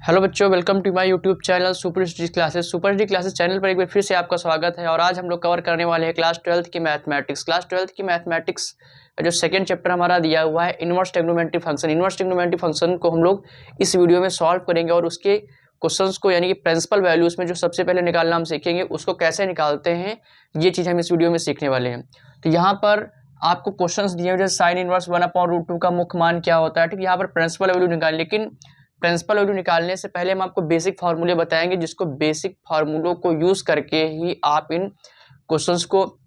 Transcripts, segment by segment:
Hello बच्चों, welcome to my YouTube channel super study classes. Super study classes channel पर एक बार फिर से आपका स्वागत है। और आज हम लोग कवर करने वाले हैं क्लास 12th की मैथमेटिक्स। क्लास 12th की मैथमेटिक्स का जो सेकंड चैप्टर हमारा दिया हुआ है inverse trigonometry function. Inverse trigonometry function को हम लोग इस वीडियो में सॉल्व करेंगे और उसके क्वेश्चंस को यानी कि प्रिंसिपल वैल्यूज में जो सबसे पहले निकालना हम सीखेंगे उसको कैसे निकालते हैं, ये चीज़ हम इस वीडियो में सीखने वाले हैं। तो यहाँ पर आपको क्वेश्चंस दिए हुए जैसे साइन इनवर्स 1/√2 का मुख्य मान क्या होता है। ठीक, यहाँ पर प्रिंसिपल वैल्यू निकाल, लेकिन प्रिंसिपल वैल्यू निकालने से पहले हम आपको बेसिक फार्मूले बताएंगे, जिसको बेसिक फार्मूलों को यूज करके ही आप इन क्वेश्चंस को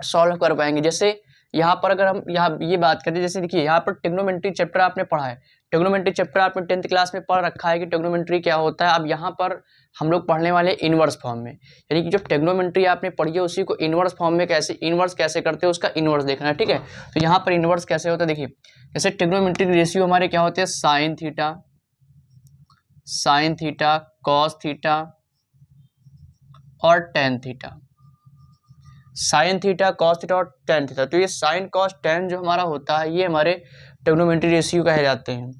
सॉल्व कर पाएंगे। जैसे यहाँ पर अगर हम यहाँ ये बात करें, जैसे देखिए यहाँ पर ट्रिग्नोमेट्री चैप्टर आपने पढ़ा है, ट्रिग्नोमेट्री चैप्टर आपने 10th क्लास में पढ़ रखा है कि ट्रिग्नोमेट्री क्या होता है। अब यहाँ पर हम लोग पढ़ने वाले इनवर्स फॉर्म में, यानी कि जो ट्रिग्नोमेट्री आपने पढ़ी है उसी को इनवर्स फॉर्म में कैसे इनवर्स कैसे करते हैं उसका इनवर्स देखना है। ठीक है, तो यहाँ पर इनवर्स कैसे होता है देखिए, जैसे ट्रिग्नोमेट्री रेशियो हमारे क्या होते हैं, साइन थीटा, कॉस थीटा और tan theta. Sine theta, cos theta और टेन थीटा। तो ये साइन कॉस टेन जो हमारा होता है ये हमारे ट्रिग्नोमेट्री रेशियो कहे जाते हैं।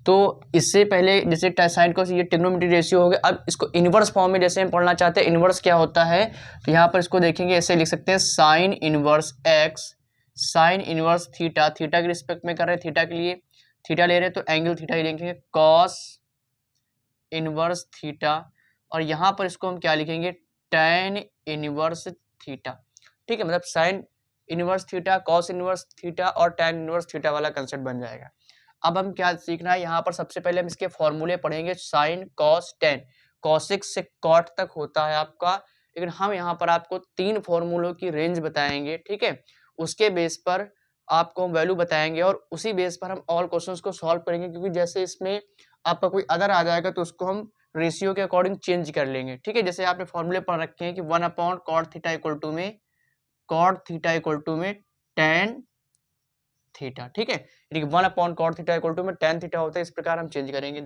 तो इससे पहले जैसे साइन कॉस ये ट्रिग्नोमेट्री रेशियो हो गया। अब इसको इनवर्स फॉर्म में जैसे हम पढ़ना चाहते हैं इनवर्स क्या होता है, तो यहाँ पर इसको देखेंगे, ऐसे लिख सकते हैं sign inverse x, sine inverse theta, theta के रिस्पेक्ट में कर रहे हैं, थीटा के लिए थीटा ले रहे हैं तो एंगल थीटा ही लिखेंगे, कॉस इनवर्स थीटा, और यहाँ पर इसको हम क्या लिखेंगे, tan इनवर्स थीटा। ठीक है, मतलब sine inverse theta, cos inverse theta और tan इनवर्स थीटा वाला कंसेप्ट बन जाएगा। अब हम क्या सीखना है, यहाँ पर सबसे पहले हम इसके फॉर्मूले पढ़ेंगे। साइन कॉस टेन, कॉसिक से कॉट तक होता है आपका, लेकिन हम यहाँ पर आपको 3 फॉर्मूलों की रेंज बताएंगे। ठीक है, उसके बेस पर आपको हम वैल्यू बताएंगे और उसी बेस पर हम ऑल क्वेश्चंस को सॉल्व करेंगे, क्योंकि जैसे इसमें आपका कोई अदर आ जाएगा तो उसको हम रेशियो के अकॉर्डिंग चेंज कर लेंगे। ठीक है, जैसे आपने फॉर्मूले पढ़ रखे हैं कि 1/cot थीटा इक्वल टू में cot थीटा इक्वल टू में tan थीटा। ठीक है, यानी कि 1/cot थीटा इक्वल टू में tan थीटा होता है, इस प्रकार हम चेंज करेंगे।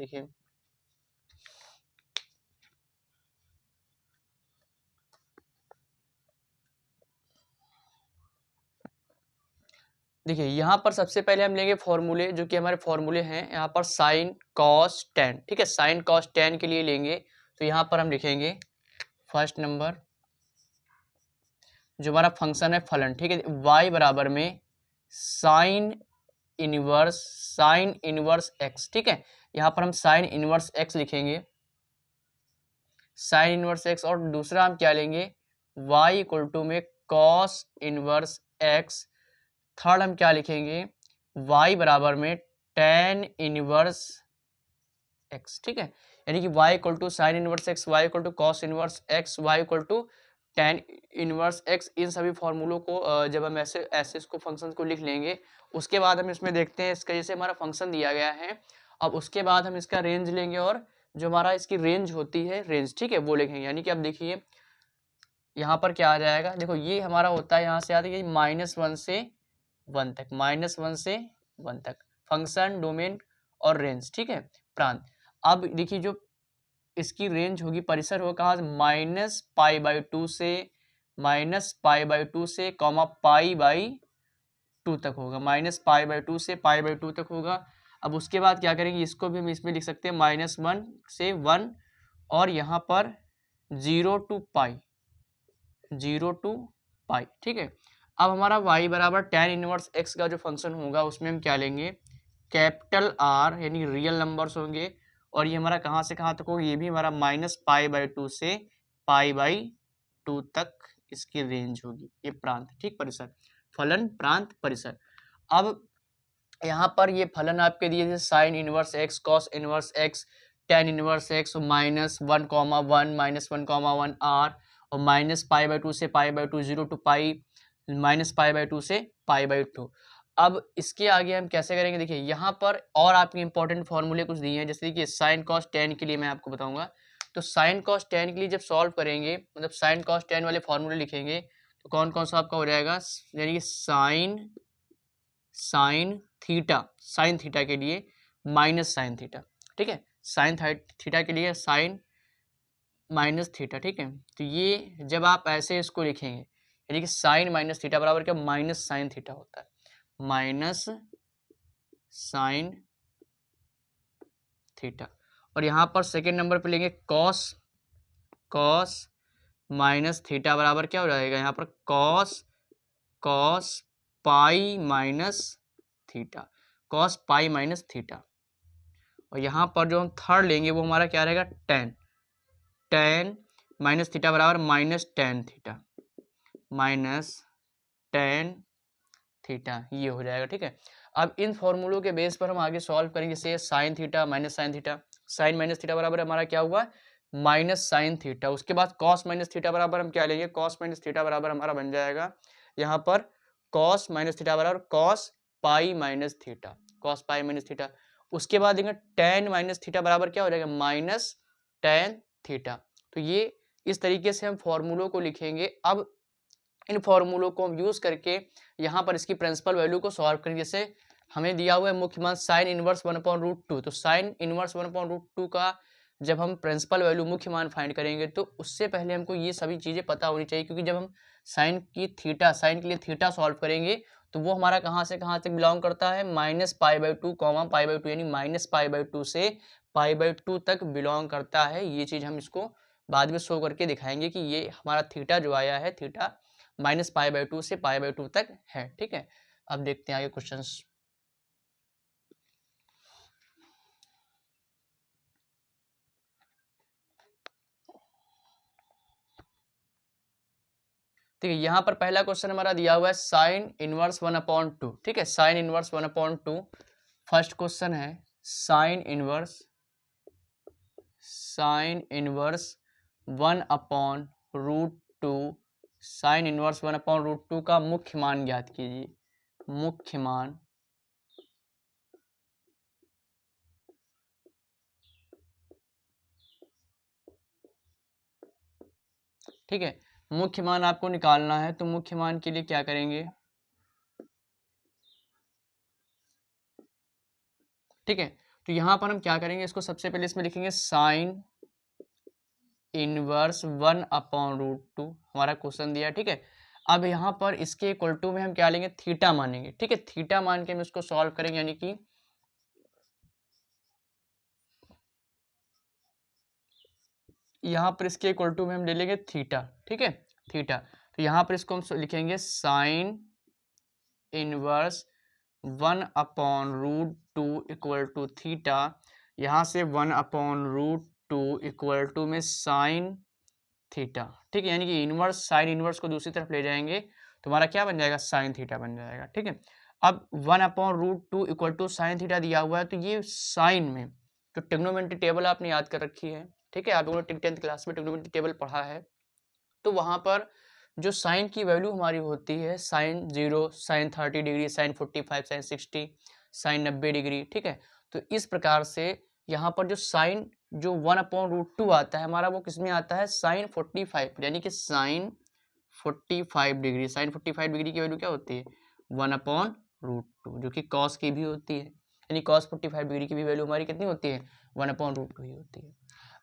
देखिए यहाँ पर सबसे पहले हम लेंगे फॉर्मूले, जो कि हमारे फॉर्मूले हैं यहाँ पर साइन कॉस टेन। ठीक है, साइन कॉस टेन के लिए लेंगे तो यहाँ पर हम लिखेंगे फर्स्ट नंबर जो हमारा फंक्शन है फलन। ठीक है, y बराबर में साइन इनवर्स एक्स। ठीक है, यहाँ पर हम साइन इनवर्स एक्स लिखेंगे, साइन इनवर्स एक्स, और दूसरा हम क्या लेंगे, y इक्वल टू में कॉस इनवर्स एक्स। थर्ड हम क्या लिखेंगे, y बराबर में tan इनवर्स एक्स। ठीक है, यानी कि y equal to sine inverse x, y equal to cos inverse x, y equal to tan inverse x. इन सभी फॉर्मूलों को जब हम ऐसे ऐसे इसको फंक्शन को लिख लेंगे, उसके बाद हम इसमें देखते हैं इसका जैसे हमारा फंक्शन दिया गया है। अब उसके बाद हम इसका रेंज लेंगे और जो हमारा इसकी रेंज होती है रेंज, ठीक है, वो लिखेंगे। यानी कि अब देखिए यहाँ पर क्या आ जाएगा, देखो ये हमारा होता है, यहाँ से आता है -1 से 1 तक, -1 से 1 तक फंक्शन, डोमेन और रेंज। ठीक है, प्रांत। अब देखिए जो इसकी रेंज होगी, परिसर होगा कहाँ से, -π/2 से -π/2 से π/2 तक होगा, -π/2 से π/2 तक होगा। अब उसके बाद क्या करेंगे, इसको भी हम इसमें लिख सकते हैं -1 से 1, और यहाँ पर 0 to π। ठीक है, अब हमारा y बराबर tan इनवर्स x का जो फंक्शन होगा उसमें हम क्या लेंगे, कैपिटल R, यानी रियल नंबर्स होंगे, और ये हमारा कहाँ से कहाँ तक होगा, ये भी हमारा -π/2 से π/2 तक इसकी रेंज होगी। ये प्रांत, ठीक, परिसर, फलन, प्रांत, परिसर। अब यहाँ पर ये फलन आपके दिए थे sign inverse x, cos inverse x, tan inverse x, -1, -1, R, और -π/2 से π/2, 0 to π, -π/2 से π/2। अब इसके आगे हम कैसे करेंगे, देखिए यहाँ पर और आपके इंपॉर्टेंट फॉर्मूले कुछ दिए हैं, जैसे कि साइन कॉस टेन के लिए मैं आपको बताऊंगा। तो साइन कॉस टेन के लिए जब सॉल्व करेंगे, मतलब साइन कॉस टेन वाले फॉर्मूले लिखेंगे, तो कौन कौन सा आपका हो जाएगा, यानी कि साइन थीटा के लिए माइनस साइन थीटा। ठीक है, साइन थीटा के लिए साइन माइनस थीटा। ठीक है, तो ये जब आप ऐसे इसको लिखेंगे, यानी कि साइन माइनस थीटा बराबर क्या, माइनस साइन थीटा होता है, माइनस साइन थीटा। और यहाँ पर सेकेंड नंबर पे लेंगे कॉस माइनस थीटा बराबर क्या हो जाएगा यहाँ पर cos pi minus theta, cos pi minus theta. और यहाँ पर जो हम थर्ड लेंगे वो हमारा क्या रहेगा टेन माइनस थीटा बराबर minus tan theta, minus tan theta, ये हो जाएगा। ठीक है, अब इन फॉर्मूलों के बेस पर हम आगे सॉल्व करेंगे। जैसे sine theta minus sine theta, sine minus theta बराबर हमारा क्या हुआ माइनस साइन थीटा। उसके बाद कॉस माइनस थीटा बराबर हम क्या लेंगे, कॉस माइनस थीटा बराबर हमारा बन जाएगा यहाँ पर कॉस माइनस थीटा बराबर cos pi minus theta, cos pi minus theta. उसके बाद देंगे टेन माइनस थीटा बराबर क्या हो जाएगा माइनस टेन थीटा। तो ये इस तरीके से हम फॉर्मूलों को लिखेंगे। अब इन फॉर्मूलों को हम यूज करके यहाँ पर इसकी प्रिंसिपल वैल्यू को सॉल्व करेंगे। जैसे हमें दिया हुआ है मुख्य मान साइन इनवर्स 1/√2, तो साइन इनवर्स 1/√2 का जब हम प्रिंसिपल वैल्यू मुख्य मान फाइंड करेंगे तो उससे पहले हमको ये सभी चीज़ें पता होनी चाहिए, क्योंकि जब हम साइन के लिए थीटा सॉल्व करेंगे तो वो हमारा कहाँ से बिलोंग करता है -π/2 π/2, यानी -π/2 से π/2 तक बिलोंग करता है। ये चीज़ हम इसको बाद में शो करके दिखाएंगे कि ये हमारा थीटा जो आया है थीटा -π/2 से π/2 तक है। ठीक है, अब देखते हैं आगे क्वेश्चंस। ठीक है, यहाँ पर पहला क्वेश्चन हमारा दिया हुआ है साइन इनवर्स 1/2। ठीक है, साइन इनवर्स 1/2 फर्स्ट क्वेश्चन है। साइन इनवर्स 1/√2, साइन इनवर्स 1/√2 का मुख्य मान ज्ञात कीजिए, मुख्य मान। ठीक है, मुख्य मान आपको निकालना है, तो मुख्य मान के लिए क्या करेंगे। ठीक है, तो यहाँ पर हम क्या करेंगे, इसको सबसे पहले इसमें लिखेंगे साइन इनवर्स 1/√2 हमारा क्वेश्चन दिया है। ठीक है, अब यहाँ पर इसके इक्वल टू में हम क्या लेंगे थीटा मानेंगे। ठीक है, थीटा मान के हम इसको सॉल्व करेंगे, यानी कि यहाँ पर इसके इक्वल टू में हम ले लेंगे थीटा। ठीक है, थीटा, तो यहाँ पर इसको हम लिखेंगे sine inverse 1/√2 equal to theta. यहाँ से 1/√2 इक्वल टू में साइन थीटा। ठीक है, यानी कि इनवर्स साइन इनवर्स को दूसरी तरफ ले जाएंगे तो हमारा क्या बन जाएगा साइन थीटा बन जाएगा। ठीक है, अब 1/√2 इक्वल टू साइन थीटा दिया हुआ है, तो ये साइन में तो ट्रिग्नोमेट्री टेबल आपने याद कर रखी है। ठीक है, आप लोगों ने 10th क्लास में ट्रिग्नोमेट्री टेबल पढ़ा है, तो वहाँ पर जो साइन की वैल्यू हमारी होती है sine 0, sine 30 degree, sine 45, sine 60, sine 90 degree. ठीक है, तो इस प्रकार से यहाँ पर जो साइन जो 1/√2 आता है हमारा, वो किस में आता है साइन 45, यानी कि साइन 45 डिग्री। साइन 45 डिग्री की वैल्यू क्या होती है 1/√2, जो कि कॉस की भी होती है, यानी कॉस 45 डिग्री की भी वैल्यू हमारी कितनी होती है 1/√2 ही होती है।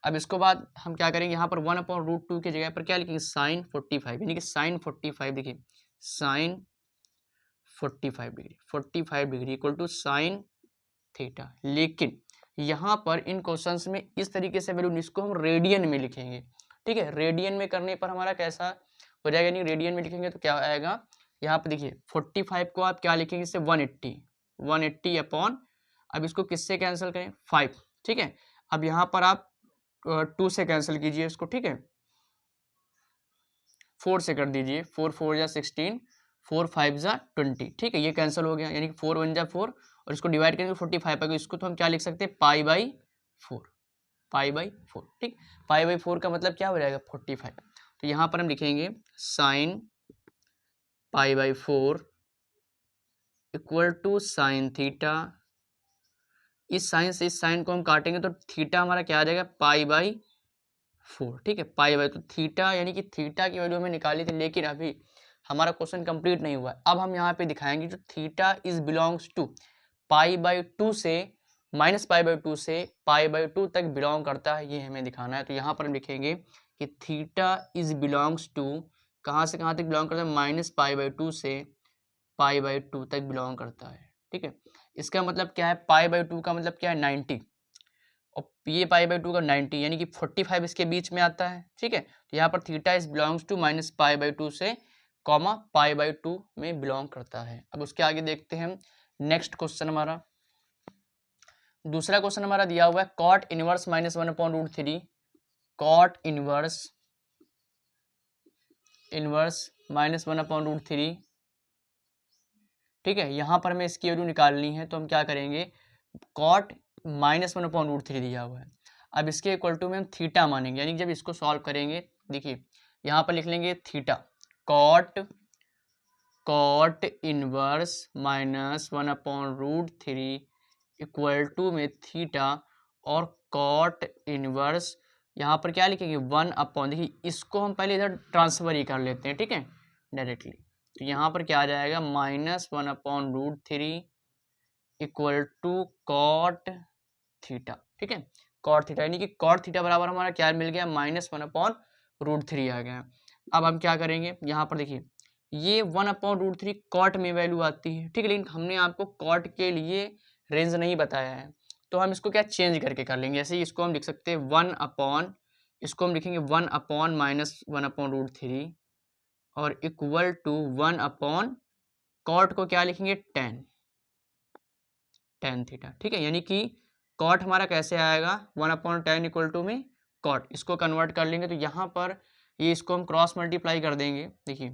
अब इसको बाद हम क्या करेंगे, यहाँ पर 1/√2 की जगह पर क्या लिखेंगे साइन 45, यानी कि साइन 45 देखिए sine 45 degree, 45 degree equal to sine theta. लेकिन यहाँ पर इन क्वेश्चंस में इस तरीके से वैल्यू इसको हम रेडियन में लिखेंगे। ठीक है, रेडियन में करने पर हमारा कैसा हो जाएगा, यानी रेडियन में लिखेंगे तो क्या आएगा, यहाँ पर देखिए 45 को आप क्या लिखेंगे इससे 180 अपॉन, अब इसको किससे कैंसिल करें 5। ठीक है, अब यहाँ पर आप 2 से कैंसिल कीजिए इसको। ठीक है, 4 से कर दीजिए, 4 4 जा 16, 4 5 जा 20। ठीक है, ये कैंसिल हो गया, यानी कि 4 1 जा 4 और इसको डिवाइड करेंगे 45 आएगा। इसको तो हम क्या लिख सकते हैं π/4, π/4। ठीक, π/4 का मतलब क्या हो जाएगा 45। तो यहाँ पर हम लिखेंगे sine π/4 equal to sine theta. इस साइन से इस साइन को हम काटेंगे तो थीटा हमारा क्या आ जाएगा π/4। ठीक है, तो थीटा यानी कि थीटा की वैल्यू हमें निकाली थी, लेकिन अभी हमारा क्वेश्चन कंप्लीट नहीं हुआ है। अब हम यहाँ पे दिखाएंगे जो थीटा इज बिलोंग्स टू π/2 से -π/2 से π/2 तक बिलोंग करता है, ये हमें दिखाना है। तो यहाँ पर हम लिखेंगे कि थीटा इज बिलोंग्स टू कहाँ से कहाँ तक बिलोंग करता है -π/2 से π/2 तक बिलोंग करता है। ठीक है, इसका मतलब क्या है π/2 का मतलब क्या है 90। और ये π/2 का 90 यानी कि 45 इसके बीच में आता है। ठीक है, तो यहाँ पर थीटा इज बिलोंग्स टू -π/2 से कॉमा π/2 में बिलोंग करता है। अब उसके आगे देखते हैं हम नेक्स्ट क्वेश्चन हमारा। दूसरा क्वेश्चन हमारा दिया हुआ है कॉट इनवर्स -1/√3, कॉट इनवर्स -1/√3। ठीक है, यहाँ पर हमें इसकी वैल्यू निकालनी है, तो हम क्या करेंगे, कॉट -1/√3 दिया हुआ है। अब इसके इक्वल टू में हम थीटा मानेंगे, यानी जब इसको सॉल्व करेंगे, देखिए यहाँ पर लिख लेंगे theta, cot inverse -1/√3 equal to में थीटा, और कॉट इनवर्स यहाँ पर क्या लिखेंगे 1/, देखिए इसको हम पहले इधर ट्रांसफर ही कर लेते हैं। ठीक है, डायरेक्टली, तो यहाँ पर क्या आ जाएगा -1/√3 इक्वल टू कॉट थीटा। ठीक है, कॉट थीटा, यानी कि कॉट थीटा बराबर हमारा क्या मिल गया -1/√3 आ गया। अब हम क्या करेंगे, यहाँ पर देखिए ये 1/√3 कॉट में वैल्यू आती है। ठीक है, लेकिन हमने आपको कॉट के लिए रेंज नहीं बताया है, तो हम इसको क्या चेंज करके कर लेंगे। जैसे इसको हम लिख सकते हैं इसको हम लिखेंगे 1/-1/√3 और इक्वल टू 1/, कॉट को क्या लिखेंगे tan थीटा। ठीक है, यानी कि कॉट हमारा कैसे आएगा 1/tan इक्वल टू में कॉट, इसको कन्वर्ट कर लेंगे तो यहाँ पर ये इसको हम क्रॉस मल्टीप्लाई कर देंगे। देखिए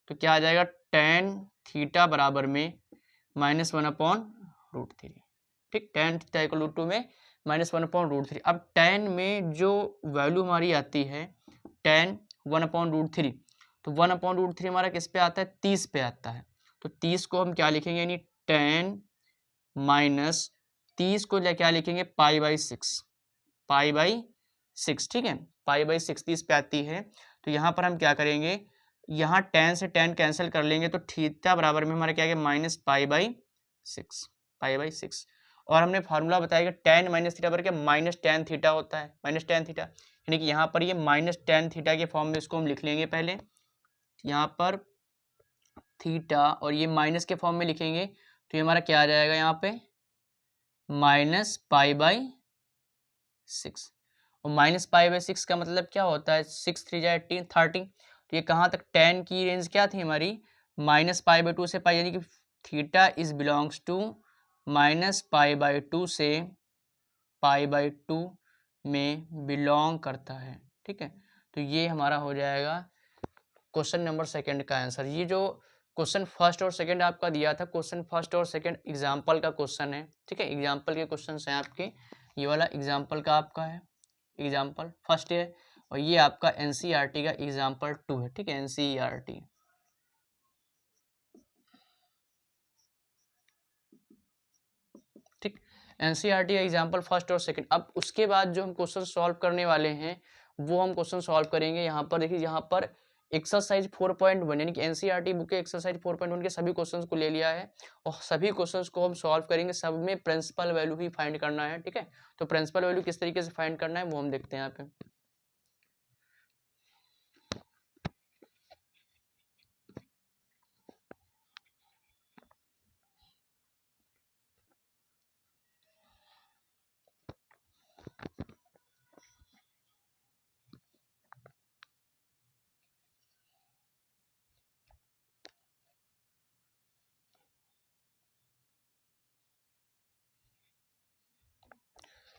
तो क्या आ जाएगा tan थीटा बराबर में -1/√3। ठीक, tan थीटा इक्वल टू में -1/√3। अब tan में जो वैल्यू हमारी आती है tan 1/√3, तो 1/√3 हमारा किस पे आता है 30 पे आता है। तो 30 को हम क्या लिखेंगे, यानी tan -30 को क्या लिखेंगे π/6, ठीक है, π/6 30 पे आती है। तो यहाँ पर हम क्या करेंगे, यहाँ tan से tan कैंसिल कर लेंगे, तो थीटा बराबर में हमारा क्या है -π/6, और हमने फार्मूला बताया कि tan माइनस थीटा पर क्या -tan थीटा होता है, -tan थीटा, यानी कि यहाँ पर ये -tan थीटा के फॉर्म में इसको हम लिख लेंगे पहले, यहाँ पर थीटा और ये माइनस के फॉर्म में लिखेंगे, तो ये हमारा क्या आ जाएगा यहाँ पे -π/6, और -π/6 का मतलब क्या होता है 6 3 जा 18 30। तो ये कहाँ तक tan की रेंज क्या थी हमारी -π/2 से पाई, यानी कि थीटा इज बिलोंग्स टू -π/2 से π/2 में बिलोंग करता है। ठीक है, तो ये हमारा हो जाएगा क्वेश्चन नंबर सेकंड का आंसर। ये जो क्वेश्चन फर्स्ट और सेकंड आपका दिया था, क्वेश्चन फर्स्ट और सेकंड एग्जाम्पल का क्वेश्चन है। ठीक है, एग्जाम्पल के क्वेश्चन हैं आपके, ये वाला एग्जाम्पल का आपका है, एग्जाम्पल फर्स्ट है, और ये आपका एनसीईआरटी का एग्जाम्पल 2 है। ठीक है, एनसीईआरटी, ठीक, एनसीईआरटी का एग्जाम्पल फर्स्ट और सेकंड। अब उसके बाद जो हम क्वेश्चन सॉल्व करने वाले हैं वो हम क्वेश्चन सॉल्व करेंगे। यहाँ पर देखिए, यहाँ पर एक्सरसाइज 4.1 यानी कि एनसीईआरटी बुक के एक्सरसाइज 4.1 के सभी क्वेश्चंस को ले लिया है, और सभी क्वेश्चंस को हम सॉल्व करेंगे। सब में प्रिंसिपल वैल्यू ही फाइंड करना है। ठीक है, तो प्रिंसिपल वैल्यू किस तरीके से फाइंड करना है वो हम देखते हैं यहाँ पे।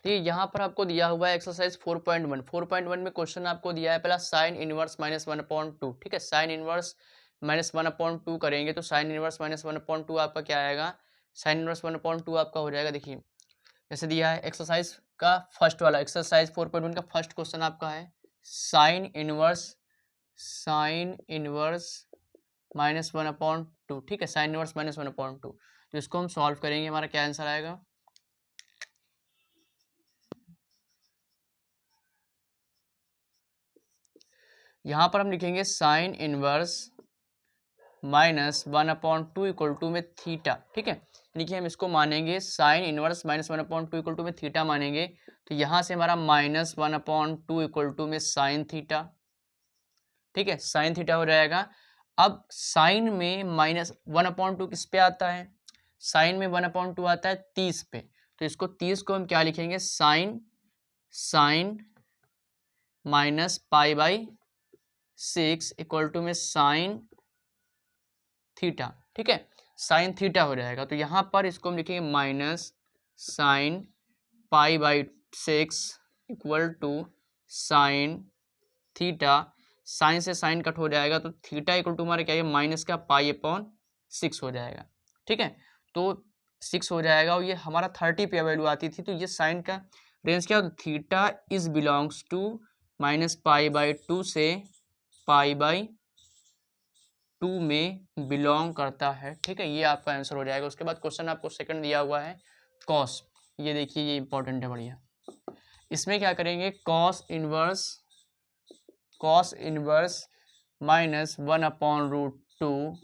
तो यहाँ पर आपको दिया हुआ है एक्सरसाइज 4.1 में क्वेश्चन आपको दिया है पहला साइन इनवर्स -1/2। ठीक है, साइन इनवर्स -1/2 करेंगे, तो साइन इनवर्स -1/2 आपका क्या आएगा, साइन इनवर्स 1/2 आपका हो जाएगा। देखिए जैसे दिया है एक्सरसाइज का फर्स्ट वाला, एक्सरसाइज 4.1 का फर्स्ट क्वेश्चन आपका है साइन इनवर्स -1/2। ठीक है, साइन इनवर्स -1/2, तो इसको हम सॉल्व करेंगे, हमारा क्या आंसर आएगा, यहाँ पर हम लिखेंगे साइन इनवर्स -1/2 इक्वल टू में थीटा। ठीक है, यानी कि हम इसको मानेंगे साइन इनवर्स -1/2 इक्वल टू में थीटा मानेंगे, तो यहाँ से हमारा -1/2 इक्वल टू में साइन थीटा। ठीक है, साइन थीटा हो जाएगा। अब साइन में -1/2 किस पे आता है, साइन में 1/2 आता है 30 पे, तो इसको 30 को हम क्या लिखेंगे, sine minus pi by 6 equal to में साइन थीटा। ठीक है, साइन थीटा हो जाएगा। तो यहाँ पर इसको हम लिखेंगे minus sine pi by 6 equal to sine theta. Sine से साइन कट हो जाएगा तो थीटा इक्वल टू हमारा क्या है, माइनस का पाई अपॉन 6 हो जाएगा। ठीक है, तो 6 हो जाएगा और ये हमारा 30 पे वैल्यू आती थी। तो ये साइन का रेंज क्या, theta is belongs to minus pi by 2 से पाई बाई 2 में बिलोंग करता है। ठीक है, ये आपका आंसर हो जाएगा। उसके बाद क्वेश्चन आपको सेकंड दिया हुआ है कॉस। ये देखिए, ये इंपॉर्टेंट है बढ़िया। इसमें क्या करेंगे, cos inverse minus 1 upon root 2।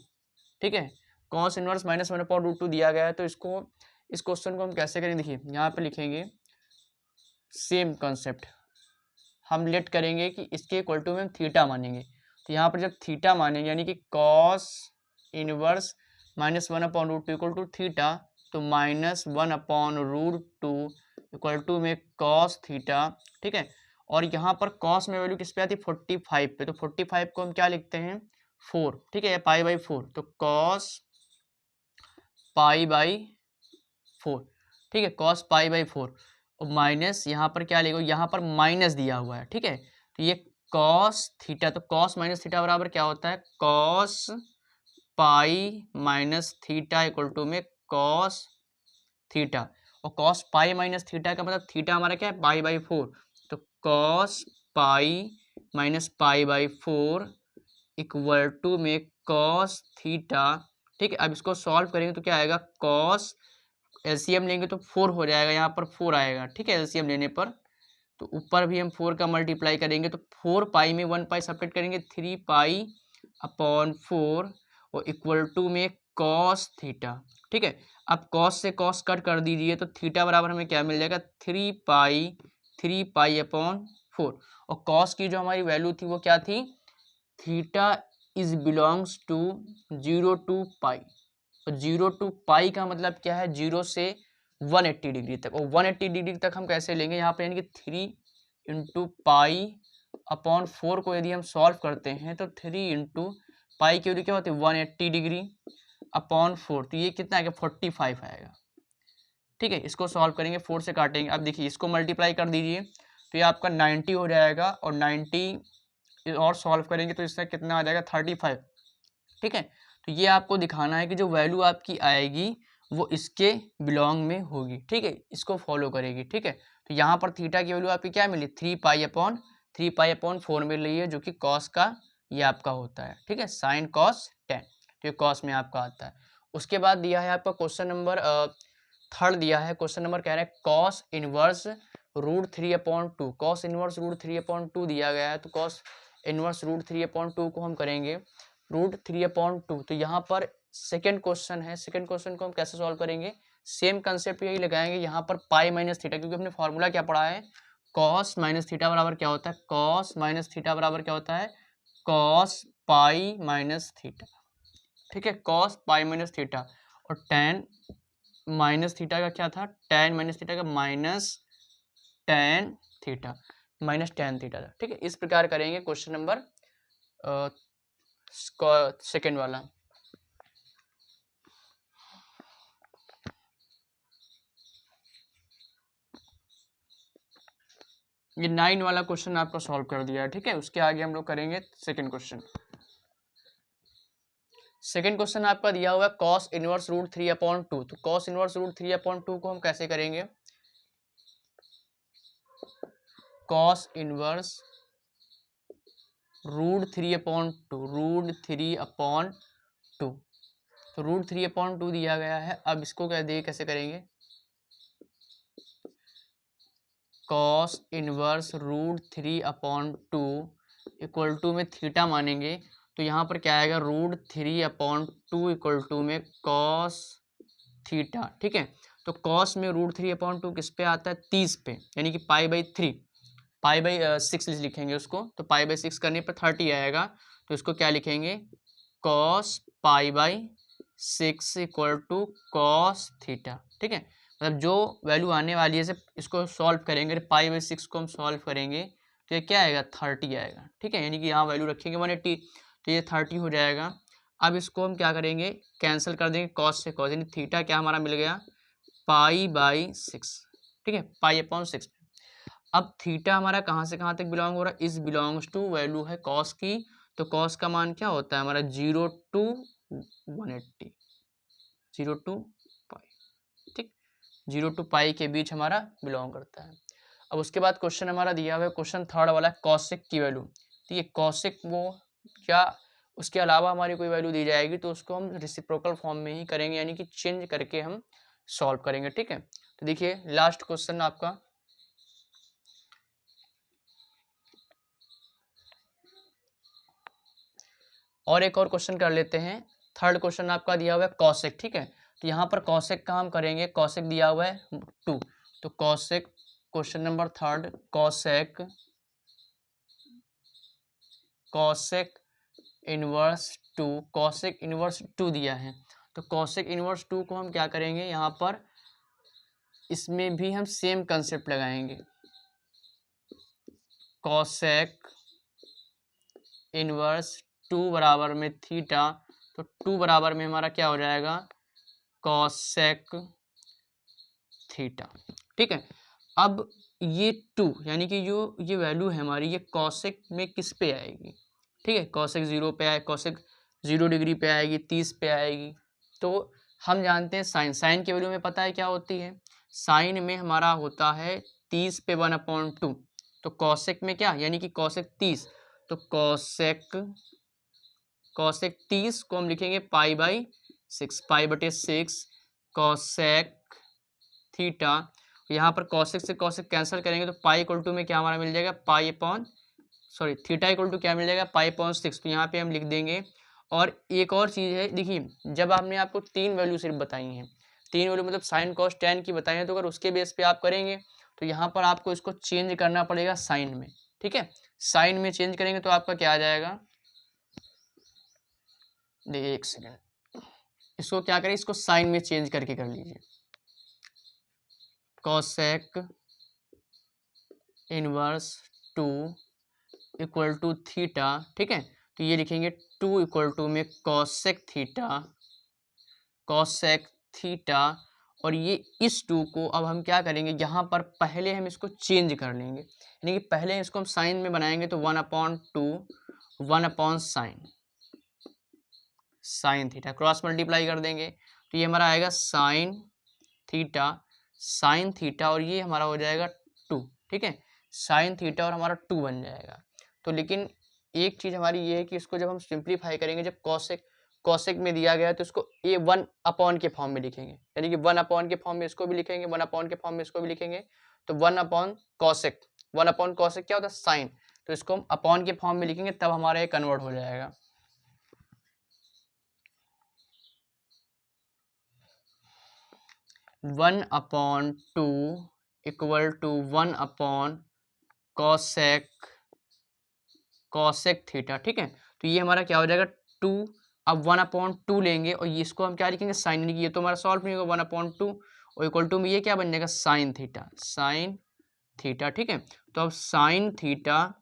ठीक है, cos inverse minus 1 upon root 2 दिया गया है। तो इसको, इस क्वेश्चन को हम कैसे करेंगे, देखिए यहाँ पे लिखेंगे सेम कंसेप्ट। हम लेट करेंगे कि इसके इक्वल टू में हम थीटा मानेंगे। तो यहाँ पर जब थीटा मानेंगे यानी कि cos inverse minus 1 upon root 2 equal to theta, तो minus 1 upon root 2 equal to में कॉस थीटा। ठीक है, और यहाँ पर कॉस में वैल्यू किस पे आती है, 45 पे। तो 45 को हम क्या लिखते हैं, 4। ठीक है, पाई बाई 4। तो कॉस पाई बाई 4। ठीक है, कॉस पाई बाई 4 और माइनस यहाँ पर क्या लिखो, यहाँ पर माइनस दिया हुआ है। ठीक है, तो ये कॉस थीटा, तो कॉस माइनस थीटा बराबर क्या होता है, cos pi minus theta equal to में कॉस थीटा। और कॉस पाई माइनस थीटा का मतलब थीटा हमारा क्या है, पाई बाई 4। तो cos pi minus pi by 4 equal to में कॉस थीटा। ठीक है, अब इसको सॉल्व करेंगे तो क्या आएगा, कॉस एलसीएम लेंगे तो 4 हो जाएगा, यहाँ पर 4 आएगा। ठीक है, एलसीएम लेने पर तो ऊपर भी हम 4 का मल्टीप्लाई करेंगे तो 4 पाई में 1 पाई सब्ट्रैक्ट करेंगे, 3 पाई अपॉन 4 और इक्वल टू में कॉस थीटा। ठीक है, अब कॉस से कॉस कट कर दीजिए तो थीटा बराबर हमें क्या मिल जाएगा, 3 पाई अपॉन 4। और कॉस की जो हमारी वैल्यू थी वो क्या थी, theta is belongs to 0 to pi. और 0 टू पाई का मतलब क्या है, 0 से 180 डिग्री तक। और 180 डिग्री तक हम कैसे लेंगे, यहाँ पे यानी कि 3 इंटू पाई अपॉन 4 को यदि हम सॉल्व करते हैं तो 3 इंटू पाई की वैल्यू क्या होती है, 180 डिग्री अपॉन 4। तो ये कितना आएगा, 45 आएगा। ठीक है, इसको सॉल्व करेंगे, 4 से काटेंगे। अब देखिए इसको मल्टीप्लाई कर दीजिए तो ये आपका 90 हो जाएगा और 90 और सॉल्व करेंगे तो इससे कितना आ जाएगा, 35। ठीक है, तो ये आपको दिखाना है कि जो वैल्यू आपकी आएगी वो इसके बिलोंग में होगी। ठीक है, इसको फॉलो करेगी। ठीक है, तो यहाँ पर थीटा की वैल्यू आपकी क्या मिली, 3 पाई अपॉन 4 मिल रही है, जो कि कॉस का ये आपका होता है। ठीक है, साइन कॉस टेन, तो ये कॉस में आपका आता है। उसके बाद दिया है आपका क्वेश्चन नंबर थर्ड दिया है। क्वेश्चन नंबर कह रहा है cos inverse root 3 upon 2। Cos inverse root 3 upon 2 दिया गया है। तो कॉस इनवर्स रूट 3 अपॉन 2 को हम करेंगे रूट 3 अपॉन 2। तो यहाँ पर सेकेंड क्वेश्चन है, सेकेंड क्वेश्चन को हम कैसे सॉल्व करेंगे, सेम कंसेप्ट यही लगाएंगे। यहाँ पर पाई माइनस थीटा, क्योंकि हमने फॉर्मूला क्या पढ़ा है, कॉस माइनस थीटा बराबर क्या होता है, कॉस माइनस थीटा बराबर क्या होता है, कॉस पाई माइनस थीटा। ठीक है, कॉस पाई माइनस थीटा। और टेन माइनस थीटा का क्या था, टेन माइनस थीटा का minus tan theta, minus tan theta था। ठीक है, इस प्रकार करेंगे क्वेश्चन नंबर सेकेंड वाला। ये 9 वाला क्वेश्चन आपको सॉल्व कर दिया है। ठीक है, उसके आगे हम लोग करेंगे सेकंड क्वेश्चन। सेकंड क्वेश्चन आपका दिया हुआ है कॉस इनवर्स रूट 3 अपॉन 2। तो कॉस इनवर्स रूट 3 अपॉन 2 को हम कैसे करेंगे, cos inverse root 3 upon 2, root 3 upon 2। तो रूट 3 अपॉन 2 दिया गया है। अब इसको क्या दिए, कैसे करेंगे, cos inverse root 3 upon 2 equal to में थीटा मानेंगे। तो यहाँ पर क्या आएगा, रूट 3 अपॉन 2 इक्वल टू में कॉस थीटा। ठीक है, तो कॉस में रूट 3 अपॉन 2 किस पे आता है, 30 पे, यानी कि पाई बाई 3, पाई बाई 6 लिखेंगे उसको। तो पाई बाई 6 करने पर 30 आएगा। तो इसको क्या लिखेंगे, cos pi by 6 equal to cos theta. ठीक है, मतलब जो वैल्यू आने वाली है, जैसे इसको सॉल्व करेंगे, π/6 को हम सॉल्व करेंगे तो ये क्या आएगा, 30 आएगा। ठीक है, यानी कि यहाँ वैल्यू रखेंगे 180 तो ये 30 हो जाएगा। अब इसको हम क्या करेंगे, कैंसिल कर देंगे कॉस से कॉस, यानी थीटा क्या हमारा मिल गया, π/6। ठीक है, π/6। अब थीटा हमारा कहाँ से कहाँ तक बिलोंग हो रहा है, इस बिलोंग्स टू वैल्यू है कॉस की, तो कॉस का मान क्या होता है हमारा 0 to 180, 0 to π। ठीक, 0 to π के बीच हमारा बिलोंग करता है। अब उसके बाद क्वेश्चन हमारा दिया हुआ है, क्वेश्चन थर्ड वाला, कॉसेक की वैल्यू। ठीक है, कॉसेक वो क्या, उसके अलावा हमारी कोई वैल्यू दी जाएगी तो उसको हम रेसिप्रोकल फॉर्म में ही करेंगे, यानी कि चेंज करके हम सॉल्व करेंगे। ठीक है, तो देखिए लास्ट क्वेश्चन आपका, और एक और क्वेश्चन कर लेते हैं। थर्ड क्वेश्चन आपका दिया हुआ है कॉसेक। ठीक है, तो यहाँ पर कॉसेक का हम करेंगे, कॉसेक दिया हुआ है 2, तो cosec question number third, cosec inverse 2, cosec inverse 2 दिया है, तो कॉसेक इनवर्स 2 को हम क्या करेंगे, यहाँ पर इसमें भी हम सेम कंसेप्ट लगाएंगे, कॉसेक इनवर्स 2 बराबर में थीटा, तो 2 बराबर में हमारा क्या हो जाएगा, कॉसेक थीटा। ठीक है, अब ये 2 यानी कि जो ये वैल्यू है हमारी, ये कॉसेक में किस पे आएगी, ठीक है, कॉसेक 0 पे आए, कॉसेक 0 डिग्री पे आएगी, 30 पे आएगी। तो हम जानते हैं साइन की वैल्यू में पता है क्या होती है, साइन में हमारा होता है 30 पे 1/2, तो कॉसेक में क्या, यानी कि कॉसेक 30, तो कॉसेक 30 को हम लिखेंगे π/6, π/6 कॉसेक थीटा। यहाँ पर कॉसेक से कॉसेक कैंसिल करेंगे तो पाई इक्वल टू में क्या हमारा मिल जाएगा, थीटा इक्वल टू क्या मिल जाएगा, π/6, तो यहाँ पे हम लिख देंगे। और एक और चीज़ है, देखिए जब आपने आपको 3 वैल्यू सिर्फ बताई हैं, 3 वैल्यू मतलब साइन कॉस टैन की बताई हैं, तो अगर उसके बेस पे आप करेंगे तो यहाँ पर आपको इसको चेंज करना पड़ेगा साइन में। ठीक है, साइन में चेंज करेंगे तो आपका क्या आ जाएगा, देखिए एक सेकेंड, इसको क्या करें, इसको साइन में चेंज करके कर लीजिए, cosec inverse 2 equal to theta. ठीक है, तो ये लिखेंगे 2 इक्वल टू में कॉसेक थीटा, और ये इस 2 को अब हम क्या करेंगे, यहाँ पर पहले हम इसको चेंज कर लेंगे, यानी कि पहले इसको हम साइन में बनाएंगे तो 1/2 साइन थीटा, क्रॉस मल्टीप्लाई कर देंगे तो ये हमारा आएगा साइन थीटा, और ये हमारा हो जाएगा 2। ठीक है, साइन थीटा और हमारा 2 बन जाएगा। तो लेकिन एक चीज़ हमारी ये है कि इसको जब हम सिंप्लीफाई करेंगे, जब कॉसेक में दिया गया है तो इसको ये 1/, के फॉर्म में लिखेंगे, यानी कि 1/, के फॉर्म में इसको भी लिखेंगे, 1/, के फॉर्म में इसको भी लिखेंगे, तो 1/कॉसेक क्या होता है, साइन, तो इसको हम अपॉन के फॉर्म में लिखेंगे, तब हमारा ये कन्वर्ट हो जाएगा। One upon two equal to one upon cosec theta. ठीक है, तो ये हमारा क्या हो जाएगा 2, अब 1/2 लेंगे और ये इसको हम क्या लिखेंगे, साइन, यानी कि ये तो हमारा सॉल्व नहीं होगा, 1/2 और इक्वल टू में ये क्या बन जाएगा, साइन थीटा। ठीक है, तो अब साइन थीटा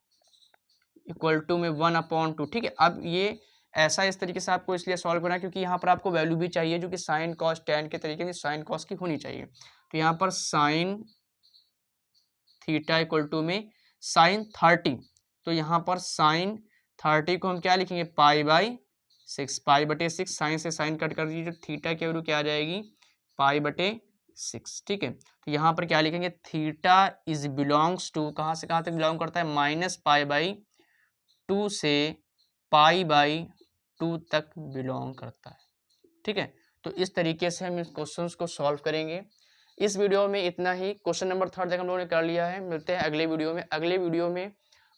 इक्वल टू में 1/2। ठीक है, अब ये ऐसा इस तरीके से आपको इसलिए सॉल्व करना है क्योंकि यहाँ पर आपको वैल्यू भी चाहिए जो कि साइन कॉस टैन के तरीके से साइन कॉस की होनी चाहिए। तो यहाँ पर साइन थीटा इक्वल टू में साइन 30, तो यहाँ पर साइन 30 को हम क्या लिखेंगे, π/6 साइन से साइन कट कर दीजिए, थीटा की वैल्यू क्या आ जाएगी, π/6। ठीक है, तो यहाँ पर क्या लिखेंगे, थीटा इज बिलोंग्स टू, कहाँ से कहाँ तक बिलोंग करता है, -π/2 से π/2 तक बिलोंग करता है। ठीक है, तो इस तरीके से हम इस क्वेश्चंस को सॉल्व करेंगे। इस वीडियो में इतना ही, क्वेश्चन नंबर 3 तक हम लोगों ने कर लिया है। मिलते हैं अगले वीडियो में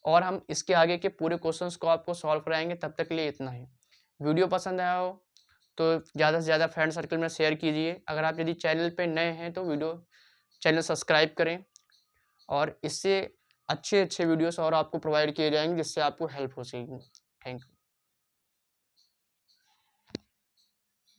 और हम इसके आगे के पूरे क्वेश्चंस को आपको सॉल्व कराएंगे। तब तक के लिए इतना ही। वीडियो पसंद आया हो तो ज़्यादा से ज़्यादा फ्रेंड सर्कल में शेयर कीजिए। अगर आप यदि चैनल पे नए हैं तो चैनल सब्सक्राइब करें, और इससे अच्छे वीडियोस और आपको प्रोवाइड किए जाएंगे जिससे आपको हेल्प हो सकेगी। Thank you.